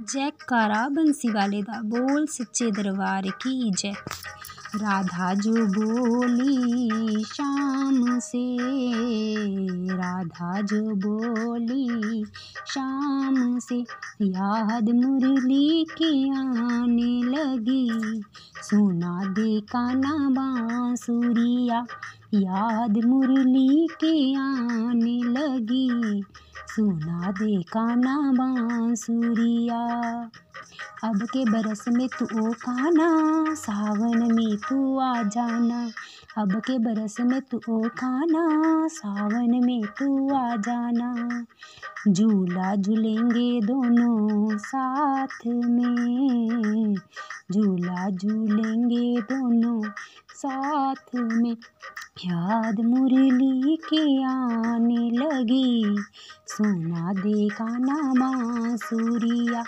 जयकारा बंसी वाले दा बोल सच्चे दरबार की जय। राधा जो बोली शाम से, राधा जो बोली शाम से, याद मुरली की आने लगी। सुना दे कान्हा बांसुरिया, याद मुरली की आने लगी। सुना दे कान्हा बांसुरिया। अब के बरस में तू ओ कान्हा, सावन में तू आ जाना। अब के बरस में तू ओ कान्हा, सावन में तू आ जाना। झूला झूलेंगे दोनों साथ में, झूला झूलेंगे दोनों साथ में। याद मुरली की आने लगी। सुना दे कान्हा बांसुरिया,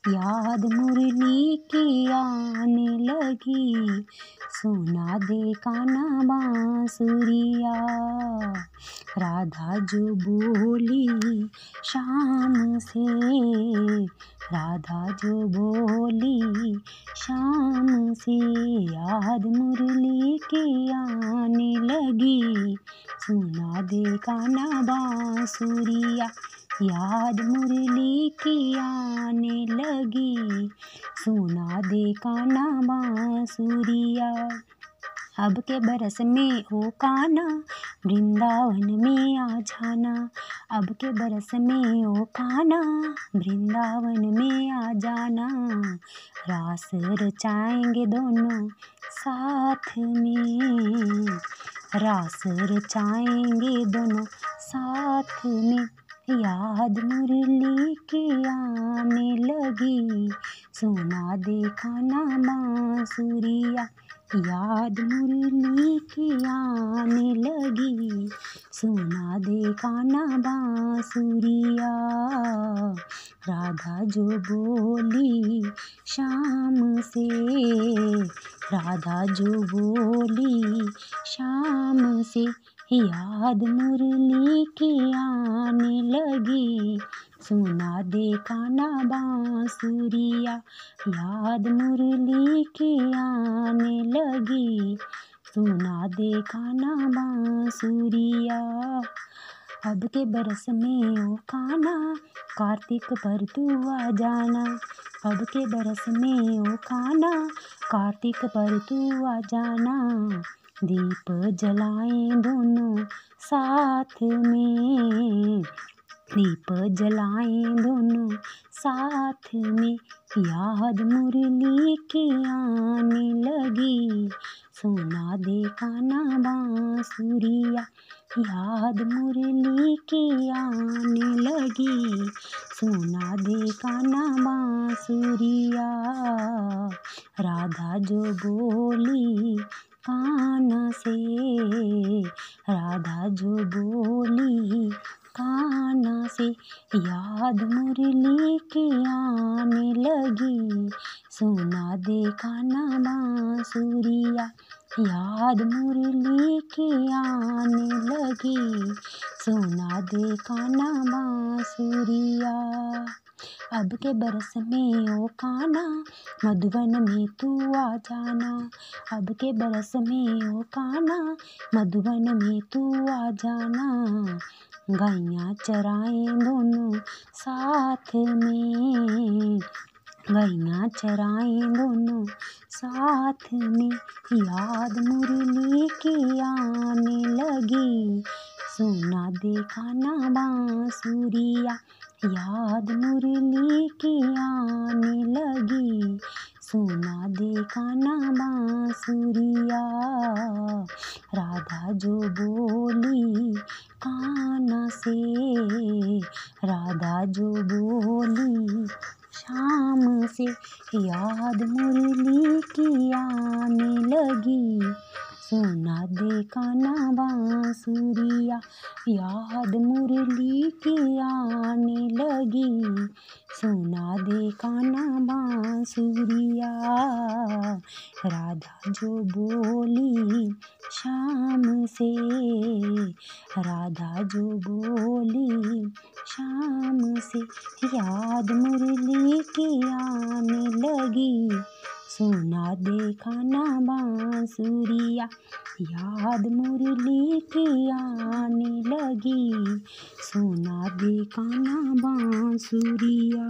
याद मुरली की आने लगी। सुना दे कान्हा बांसुरिया। राधा जो बोली शाम से, राधा जो बोली शाम से, याद मुरली की आने लगी। सुना दे कान्हा बांसुरिया, याद मुरली की आने लगी। सुना दे कान्हा बांसुरिया। अब के बरस में ओ कान्हा, वृंदावन में आ जाना। अब के बरस में ओ कान्हा, वृंदावन में आ जाना। रास रचाएंगे दोनों साथ में, रास रचाएंगे दोनों साथ में। याद मुरली की आने लगी। सुना दे कान्हा बांसुरिया, याद मुरली की आने लगी। सुना दे कान्हा बांसुरिया। राधा जो बोली शाम से, राधा जो बोली शाम से, याद मुरली की आने लगी। सुना दे कान्हा बांसुरिया, याद मुरली की आने लगी। सुना दे कान्हा बांसुरिया। अब के बरस में ओ कान्हा, कार्तिक पर तू आ जाना। अब के बरस में ओ कान्हा, कार्तिक पर तू आ जाना। दीप जलाएं दोनों साथ में, दीप जलाएं दोनों साथ में। याद मुरली की आने लगी। सुना दे कान्हा बांसुरिया, याद मुरली की आने लगी। सुना दे कान्हा बांसुरिया। राधा जो बोली कान्हा से, राधा जो बोली कान्हा से, याद मुरली की आने लगी। सुना दे कान्हा बांसुरिया, याद मुरली की आने लगी। सुना दे कान्हा बांसुरिया। अब के बरस में ओ कान्हा, मधुवन में तू आ जाना। अब के बरस में ओ कान्हा, मधुवन में तू आ जाना। गैया चराएं दोनों साथ में, गैया चराएं दोनों साथ में। याद मुरली की आने लगी। सुना दे कान्हा बांसुरिया, याद मुरली की आने लगी। सुना दे कान्हा बांसुरिया। राधा जो बोली कान्हा से, राधा जो बोली शाम से, याद मुरली की आने लगी। सुना देखा ना बांसुरिया, याद मुरली की आने लगी, सुना देखा ना बांसुरिया। राधा जो बोली शाम से, राधा जो बोली शाम से, याद मुरली की आने लगी, सुना देखा ना बांसुरिया, याद मुरली की आने लगी, सुना देखा ना बांसुरिया।